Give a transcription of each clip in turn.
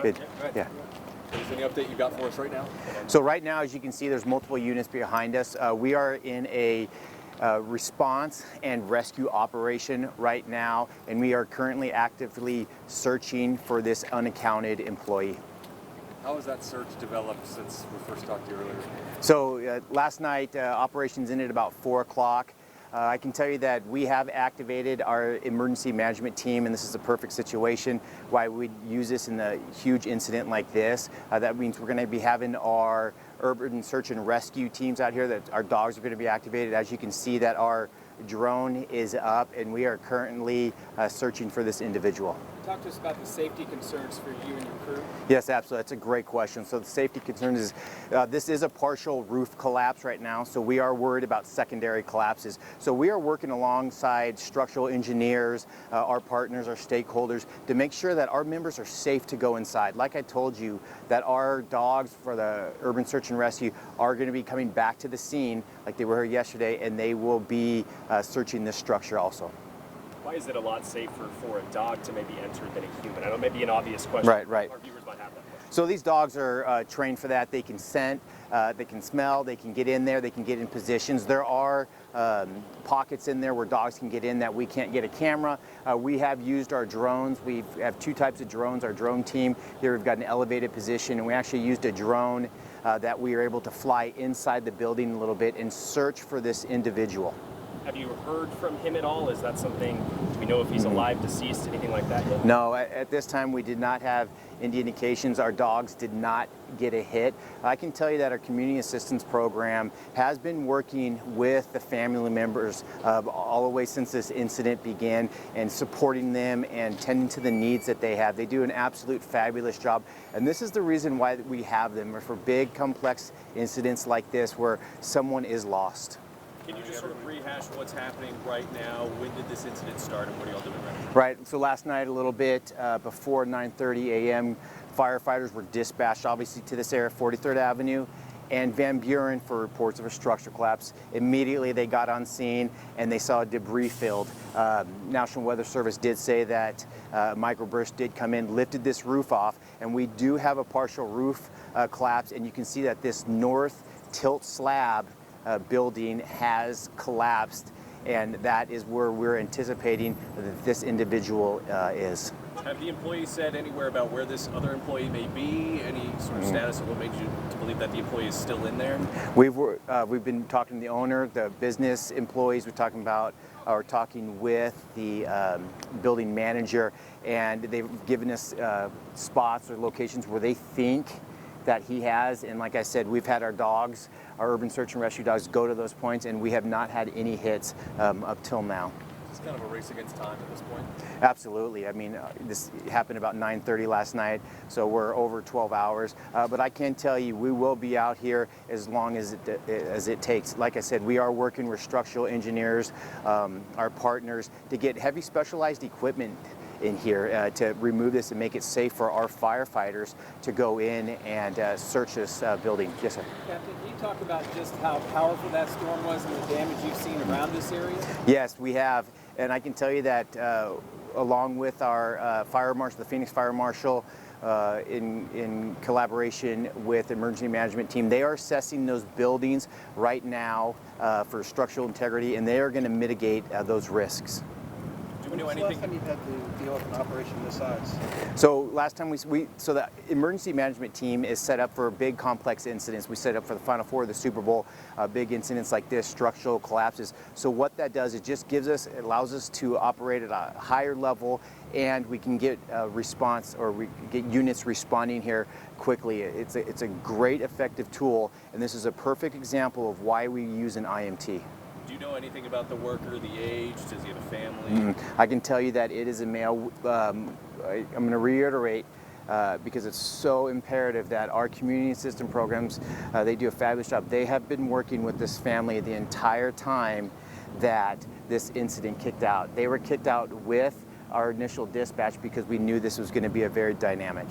Good. Yeah. Is there any update you got for us right now? So right now, as you can see, there's multiple units behind us. We are in a response and rescue operation right now, and we are currently actively searching for this unaccounted employee. How has that search developed since we first talked to you earlier? So last night, operations ended about 4 o'clock. I can tell you that we have activated our emergency management team, and this is a perfect situation why we'd use this in a huge incident like this. That means we're going to be having our urban search and rescue teams out here, that our dogs are going to be activated. As you can see, that our drone is up, and we are currently searching for this individual. Talk to us about the safety concerns for you and your crew. Yes, absolutely. That's a great question. So the safety concerns is this is a partial roof collapse right now, so we are worried about secondary collapses. So we are working alongside structural engineers, our partners, our stakeholders, to make sure that our members are safe to go inside. Like I told you, that our dogs for the urban search and rescue are going to be coming back to the scene like they were here yesterday, and they will be searching this structure also. Why is it a lot safer for a dog to maybe enter than a human? I know it may be an obvious question. Right. Our viewers might have that question. So these dogs are trained for that. They can scent, they can smell, they can get in there, they can get in positions. There are pockets in there where dogs can get in that we can't get a camera. We have used our drones. We have 2 types of drones. Our drone team here, we've got an elevated position, and we actually used a drone that we are able to fly inside the building a little bit and search for this individual. Have you heard from him at all? Is that something, do we know if he's alive, deceased, anything like that yet? No, at this time we did not have any indications. Our dogs did not get a hit. I can tell you that our community assistance program has been working with the family members all the way since this incident began, and supporting them and tending to the needs that they have. They do an absolute fabulous job, and this is the reason why we have them, for big complex incidents like this where someone is lost. Can you just sort of rehash what's happening right now? When did this incident start, and what are y'all doing right now? Right, so last night a little bit before 9:30 a.m., firefighters were dispatched obviously to this area, 43rd Avenue and Van Buren, for reports of a structural collapse. Immediately they got on scene and they saw a debris field. National Weather Service did say that microburst did come in, lifted this roof off, and we do have a partial roof collapse, and you can see that this north tilt slab building has collapsed, and that is where we're anticipating that this individual is. Have the employees said anywhere about where this other employee may be? Any sort of status of what made you to believe that the employee is still in there? We've been talking to the owner, the business employees. We're talking with the building manager, and they've given us spots or locations where they think that he has, and like I said, we've had our dogs, our urban search and rescue dogs, go to those points, and we have not had any hits up till now. It's kind of a race against time at this point. Absolutely. I mean, this happened about 9:30 last night, so we're over 12 hours. But I can tell you, we will be out here as long as it takes. Like I said, we are working with structural engineers, our partners, to get heavy specialized equipment in here to remove this and make it safe for our firefighters to go in and search this building. Yes, sir. Captain, can you talk about just how powerful that storm was and the damage you've seen around this area? Yes, we have, and I can tell you that along with our fire marshal, the Phoenix Fire Marshal, in collaboration with the emergency management team, they are assessing those buildings right now for structural integrity, and they are going to mitigate those risks. Do we know When's anything? the last time you had to deal with an operation this size? So last time so the emergency management team is set up for big complex incidents. We set up for the Final Four of the Super Bowl, big incidents like this, structural collapses. So what that does, it allows us to operate at a higher level, and we can get a response, or we get units responding here quickly. It's a great effective tool, and this is a perfect example of why we use an IMT. Do you know anything about the worker, the age? Does he have a family? I can tell you that it is a male. I'm going to reiterate, because it's so imperative that our community assistance programs, they do a fabulous job. They have been working with this family the entire time that this incident kicked out. They were kicked out with our initial dispatch because we knew this was going to be a very dynamic.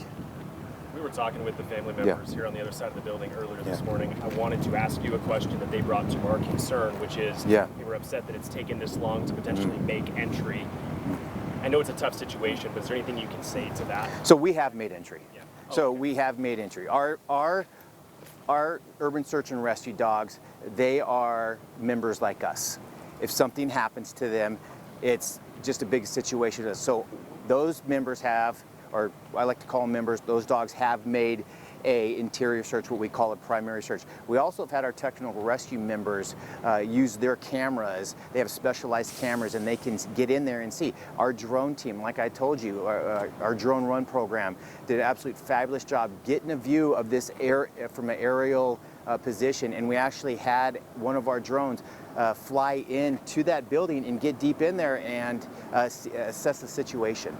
We were talking with the family members here on the other side of the building earlier this morning. I wanted to ask you a question that they brought to our concern, which is they were upset that it's taken this long to potentially make entry. I know it's a tough situation, but is there anything you can say to that? So we have made entry. So we have made entry. Our urban search and rescue dogs, they are members like us. If something happens to them, it's just a big situation. So those members have, or I like to call them members, those dogs have made a interior search, what we call a primary search. We also have had our technical rescue members use their cameras. They have specialized cameras and they can get in there and see. Our drone team, like I told you, our drone run program did an absolute fabulous job getting a view of this from an aerial position, and we actually had one of our drones fly into that building and get deep in there and assess the situation.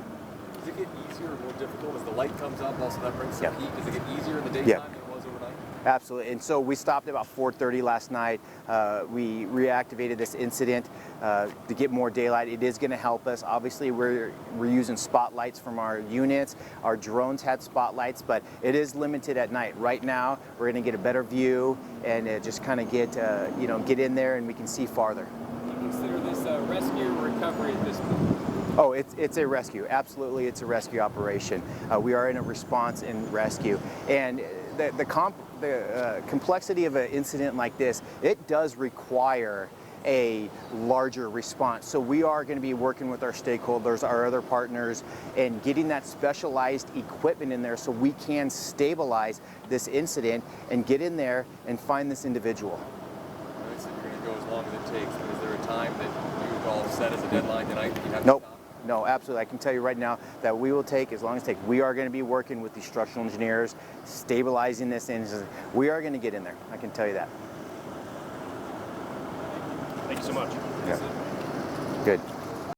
Does it get easier or more difficult as the light comes up? Also, that brings some Yeah. heat. Does it get easier in the daytime than it was overnight? Absolutely. And so we stopped at about 4:30 last night. We reactivated this incident to get more daylight. It is going to help us. Obviously, we're using spotlights from our units. Our drones had spotlights, but it is limited at night. Right now, we're going to get a better view and just kind of get in there and we can see farther. Do you consider this a rescue or recovery at this point? Oh, it's a rescue. Absolutely, it's a rescue operation. We are in a response and rescue. And the complexity of an incident like this, it does require a larger response. So we are going to be working with our stakeholders, our other partners, and getting that specialized equipment in there so we can stabilize this incident and get in there and find this individual. All right, so you're going to go as long as it takes. But is there a time that you've all set as a deadline tonight that you have Nope. to stop? No, absolutely. I can tell you right now that we will take as long as it takes. We are going to be working with the structural engineers, stabilizing this, and we are going to get in there. I can tell you that. Thank you so much. Yeah.